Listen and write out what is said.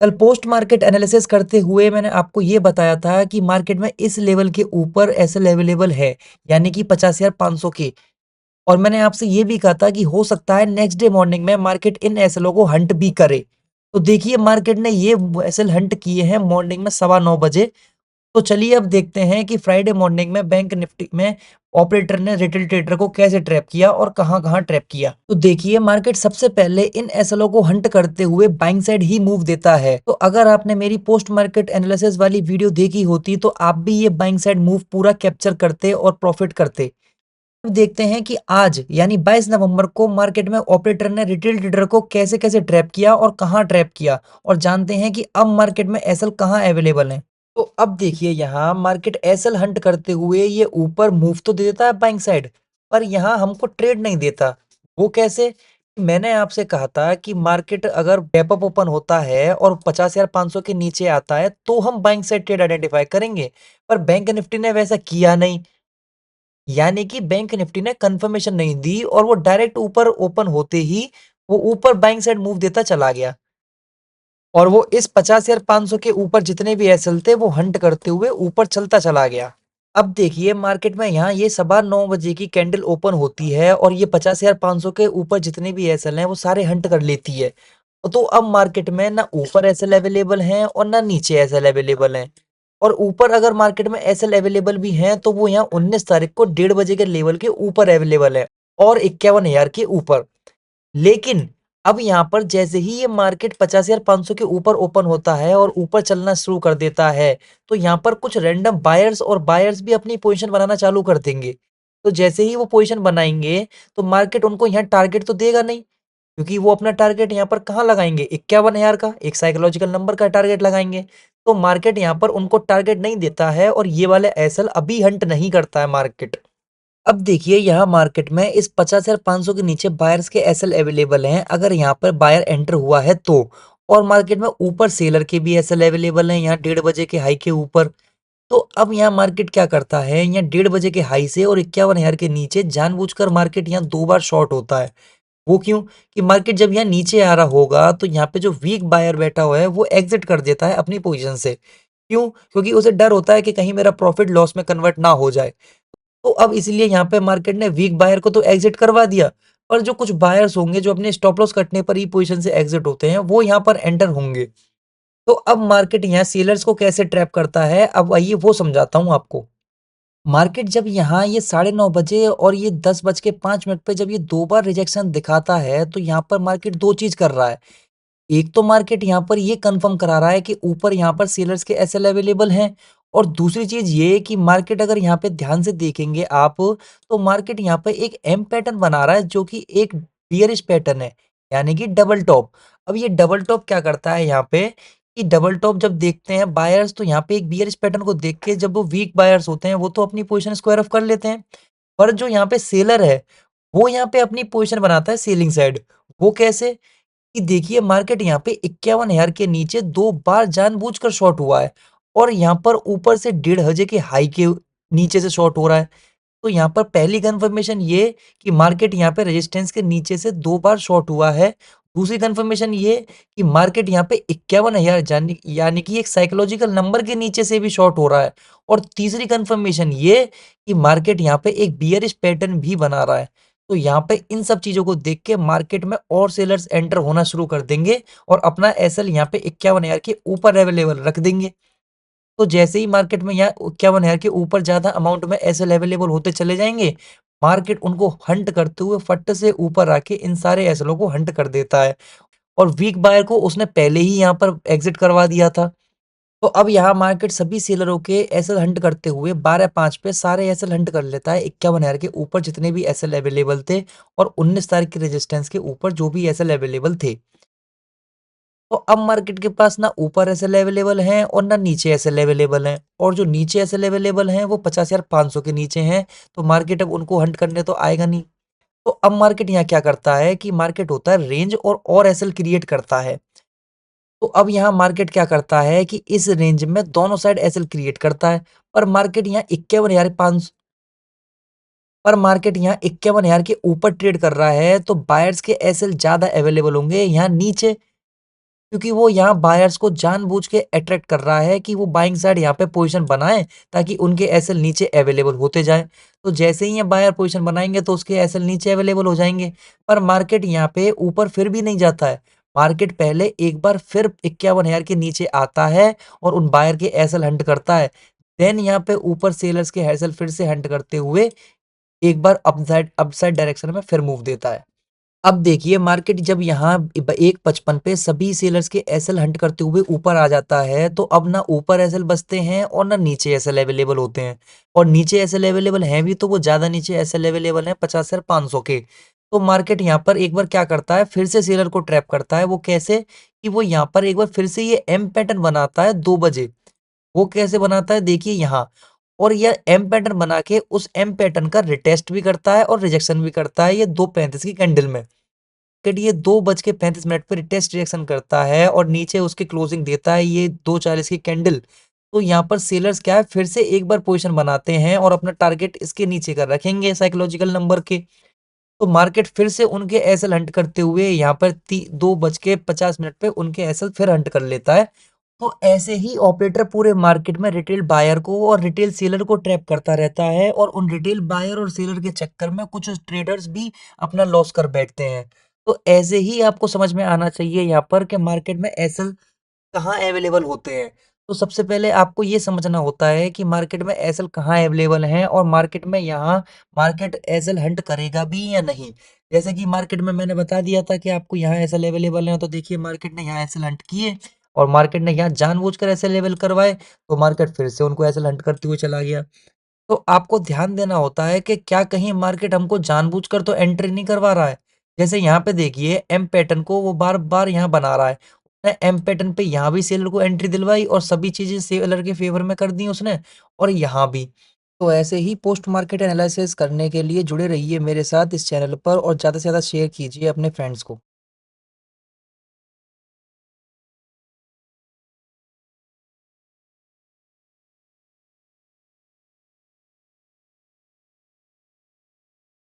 कल post market analysis करते हुए मैंने आपको ये बताया था कि मार्केट में इस लेवल के ऊपर एसएल अवेलेबल है, यानी कि 50,500 के। और मैंने आपसे ये भी कहा था कि हो सकता है नेक्स्ट डे मॉर्निंग में मार्केट इन एसएलओ को हंट भी करे। तो देखिए मार्केट ने ये एसएल हंट किए हैं मॉर्निंग में 9:15 बजे। तो चलिए अब देखते हैं कि फ्राइडे मॉर्निंग में बैंक निफ्टी में ऑपरेटर ने रिटेल ट्रेडर को कैसे ट्रैप किया और कहां-कहां ट्रैप किया। तो देखिए मार्केट सबसे पहले इन एसएलओ को हंट करते हुए बाइंग साइड ही मूव देता है। तो अगर आपने मेरी पोस्ट मार्केट एनालिसिस वाली वीडियो देखी होती तो आप भी ये बाइंग साइड मूव पूरा कैप्चर करते और प्रॉफिट करते। अब देखते हैं कि आज यानी 22 नवंबर को मार्केट में ऑपरेटर ने रिटेल ट्रेडर को कैसे-कैसे ट्रैप किया और कहां ट्रैप किया और जानते हैं कि अब मार्केट में एसएल कहां अवेलेबल है। तो अब देखिए यहाँ मार्केट एसएल हंट करते हुए ये ऊपर मूव तो दे देता है बाइंग साइड, पर यहाँ हमको ट्रेड नहीं देता। वो कैसे? मैंने आपसे कहा था कि मार्केट अगर गैप अप ओपन होता है और 50,500 के नीचे आता है तो हम बाइंग साइड ट्रेड आइडेंटिफाई करेंगे, पर बैंक निफ्टी ने वैसा किया नहीं। यानी कि बैंक निफ्टी ने कंफर्मेशन नहीं दी और वो डायरेक्ट ऊपर ओपन होते ही वो ऊपर बाइंग साइड मूव देता चला गया। और वो इस 50,500 के ऊपर जितने भी एसएल थे वो हंट करते हुए ऊपर चलता चला गया। अब देखिए मार्केट में यहाँ ये 9:15 बजे की कैंडल ओपन होती है और ये 50,500 के ऊपर जितने भी एसएल हैं वो सारे हंट कर लेती है। तो अब मार्केट में ना ऊपर एसएल अवेलेबल हैं और ना नीचे एसएल अवेलेबल हैं। और ऊपर अगर मार्केट में एसएल अवेलेबल भी हैं तो वो यहाँ 19 तारीख को 1:30 बजे के लेवल के ऊपर अवेलेबल है और 51,000 के ऊपर। लेकिन अब यहाँ पर जैसे ही ये मार्केट 50,500 के ऊपर ओपन होता है और ऊपर चलना शुरू कर देता है, तो यहाँ पर कुछ रैंडम बायर्स और बायर्स भी अपनी पोजीशन बनाना चालू कर देंगे। तो जैसे ही वो पोजीशन बनाएँगे, तो मार्केट उनको यहाँ टारगेट तो देगा नहीं, क्योंकि वो अपना टारगेट यहाँ पर कहाँ लगाएँगे? 51,000 का, एक साइकोलॉजिकल नंबर का टारगेट लगाएँगे। तो मार्केट यहाँ पर उनको टारगेट नहीं देता है और ये वाले एसएल अभी हंट नहीं करता है मार्केट। अब देखिए यहाँ मार्केट में इस 50,500 के नीचे बायर्स के एसएल अवेलेबल हैं अगर यहाँ पर बायर एंटर हुआ है तो। और मार्केट में ऊपर सेलर के भी एसएल अवेलेबल हैं यहाँ 1:30 बजे के हाई के ऊपर। तो अब यहाँ मार्केट क्या करता है, यहाँ 1:30 बजे के हाई से और 51,000 के नीचे जानबूझकर मार्केट यहाँ 2 बार शॉर्ट होता है। वो क्यों? कि मार्केट जब यहाँ नीचे आ रहा होगा तो यहाँ पे जो वीक बायर बैठा हुआ है वो एग्जिट कर देता है अपनी पोजीशन से। क्यों? क्योंकि उसे डर होता है कि कहीं मेरा प्रॉफिट लॉस में कन्वर्ट ना हो जाए। तो अब इसलिए यहाँ पे मार्केट ने वीक बायर को तो एग्जिट करवा दिया, पर जो कुछ बायर्स होंगे जो अपने स्टॉप लॉस कटने पर ही पोजीशन से एग्जिट होते हैं, वो यहाँ पर एंटर होंगे। तो अब मार्केट यहाँ सेलर्स को कैसे ट्रैप करता है, अब आइए वो समझाता हूँ आपको। मार्केट जब यहाँ ये 9:30 बजे और ये 10:05 पे जब ये 2 बार रिजेक्शन दिखाता है, तो यहाँ पर मार्केट 2 चीज़ कर रहा है। एक तो मार्केट यहाँ पर ये कंफर्म करा रहा है कि ऊपर यहाँ पर सेलर्स के एसएल अवेलेबल हैं और दूसरी चीज ये कि मार्केट अगर यहाँ पे ध्यान से देखेंगे आप तो मार्केट यहाँ पे एक एम पैटर्न बना रहा है जो कि एक बियरिश पैटर्न है, यानी कि डबल टॉप। अब ये डबल टॉप क्या करता है यहाँ पे कि डबल टॉप जब देखते हैं बायर्स तो यहाँ पे एक बियरिश पैटर्न को देख के जब वो वीक बायर्स होते हैं वो तो अपनी पोजीशन स्क्वायर ऑफ कर लेते हैं, पर जो यहाँ पे सेलर है वो यहाँ पे अपनी पोजीशन बनाता है सेलिंग साइड। वो कैसे? कि देखिए मार्केट यहाँ पे 51,000 के नीचे 2 बार जानबूझकर शॉर्ट हुआ है और यहाँ पर ऊपर से 1.5 के हाई के नीचे से शॉर्ट हो रहा है। तो यहाँ पर पहली कंफर्मेशन ये कि मार्केट यहाँ पे रेजिस्टेंस के नीचे से 2 बार शॉर्ट हुआ है। दूसरी कंफर्मेशन ये कि मार्केट यहाँ पे 51,000 यानी कि एक साइकोलॉजिकल नंबर के नीचे से भी शॉर्ट हो रहा है। और तीसरी कंफर्मेशन ये कि मार्केट यहाँ पे एक बियरिश पैटर्न भी बना रहा है। तो यहाँ पे इन सब चीज़ों को देख के मार्केट में और सेलर्स एंटर होना शुरू कर देंगे और अपना एसएल यहाँ पे 51,000 के ऊपर अवेलेबल रख देंगे। तो जैसे ही मार्केट में यहाँ 51,000 के ऊपर ज़्यादा अमाउंट में एसएल अवेलेबल होते चले जाएँगे, मार्केट उनको हंट करते हुए फट से ऊपर आके इन सारे एसएलों को हंट कर देता है और वीक बायर को उसने पहले ही यहाँ पर एग्ज़िट करवा दिया था। तो अब यहाँ मार्केट सभी सेलरों के एसएल हंट करते हुए 12:05 पे सारे एसएल हंट कर लेता है 51,000 के ऊपर जितने भी एसएल अवेलेबल थे और 19 तारीख के रेजिस्टेंस के ऊपर जो भी एसएल अवेलेबल थे। तो अब मार्केट के पास ना ऊपर एसएल अवेलेबल हैं और ना नीचे एसएल अवेलेबल हैं और जो नीचे एसएल अवेलेबल हैं वो 50,500 के नीचे हैं, तो मार्केट अब उनको हंट करने तो आएगा नहीं। तो अब मार्केट यहाँ क्या करता है कि मार्केट होता है रेंज और एसएल क्रिएट करता है। तो अब यहाँ मार्केट क्या करता है कि इस रेंज में दोनों साइड एसएल क्रिएट करता है, पर मार्केट यहाँ 51,500 पर मार्केट यहाँ 51,000 के ऊपर ट्रेड कर रहा है, तो बायर्स के एसएल ज़्यादा अवेलेबल होंगे यहाँ नीचे। क्योंकि वो यहाँ बायर्स को जानबूझ के अट्रैक्ट कर रहा है कि वो बाइंग साइड यहाँ पे पोजीशन बनाएँ ताकि उनके एसएल नीचे अवेलेबल होते जाएँ। तो जैसे ही ये बायर पोजीशन बनाएँगे तो उसके एसएल नीचे अवेलेबल हो जाएँगे। पर मार्केट यहाँ पे ऊपर फिर भी नहीं जाता है। मार्केट पहले एक बार फिर 51,000 के नीचे आता है और उन बायर के एसएल हंट करता है। देन यहाँ पे ऊपर सेलर्स के एसएल फिर से हंट करते हुए एक बार अपसाइड अपसाइड डायरेक्शन में फिर मूव देता है। अब देखिए मार्केट जब यहाँ 1.55 पे सभी सेलर्स के एसएल हंट करते हुए ऊपर आ जाता है, तो अब ना ऊपर एसएल बचते हैं और ना नीचे एसएल अवेलेबल होते हैं। और नीचे एसएल अवेलेबल हैं भी तो वो ज़्यादा नीचे एसएल अवेलेबल हैं 50,500 के। तो मार्केट यहाँ पर एक बार क्या करता है, फिर से सेलर को ट्रैप करता है। वो कैसे? कि वो यहाँ पर एक बार फिर से ये एम पैटर्न बनाता है 2 बजे। वो कैसे बनाता है देखिए यहाँ। और यह एम पैटर्न बना के उस एम पैटर्न का रिटेस्ट भी करता है और रिजेक्शन भी करता है ये 2:35 की कैंडल में। मार्केट ये 2:35 पे टेस्ट रिएक्शन करता है और नीचे उसकी क्लोजिंग देता है ये 2:40 की कैंडल। तो यहाँ पर सेलर्स क्या है फिर से एक बार पोजीशन बनाते हैं और अपना टारगेट इसके नीचे का रखेंगे साइकोलॉजिकल नंबर के। तो मार्केट फिर से उनके एसएल हंट करते हुए यहाँ पर 2:50 पे उनके एसएल फिर हंट कर लेता है। तो ऐसे ही ऑपरेटर पूरे मार्केट में रिटेल बायर को और रिटेल सेलर को ट्रैप करता रहता है और उन रिटेल बायर और सेलर के चक्कर में कुछ ट्रेडर्स भी अपना लॉस कर बैठते हैं। तो ऐसे ही आपको समझ में आना चाहिए यहाँ पर कि मार्केट में एसएल कहाँ अवेलेबल होते हैं। तो सबसे पहले आपको ये समझना होता है कि मार्केट में एसएल कहाँ अवेलेबल हैं और मार्केट में यहाँ मार्केट एसएल हंट करेगा भी या नहीं। जैसे कि मार्केट में मैंने बता दिया था कि आपको यहाँ एसएल अवेलेबल है, तो देखिए मार्केट ने यहाँ एसएल हंट किए और मार्केट ने यहाँ जानबूझकर एसएल लेवल करवाए, तो मार्केट फिर से उनको एसएल हंट करते हुए चला गया। तो आपको ध्यान देना होता है कि क्या कहीं मार्केट हमको जानबूझकर तो एंट्री नहीं करवा रहा है। जैसे यहाँ पे देखिए एम पैटर्न को वो बार-बार यहाँ बना रहा है। उसने एम पैटर्न पे यहाँ भी सेलर को एंट्री दिलवाई और सभी चीज़ें सेलर के फ़ेवर में कर दी उसने और यहाँ भी। तो ऐसे ही पोस्ट मार्केट एनालिसिस करने के लिए जुड़े रहिए मेरे साथ इस चैनल पर और ज़्यादा से ज़्यादा शेयर कीजिए अपने फ्रेंड्स को।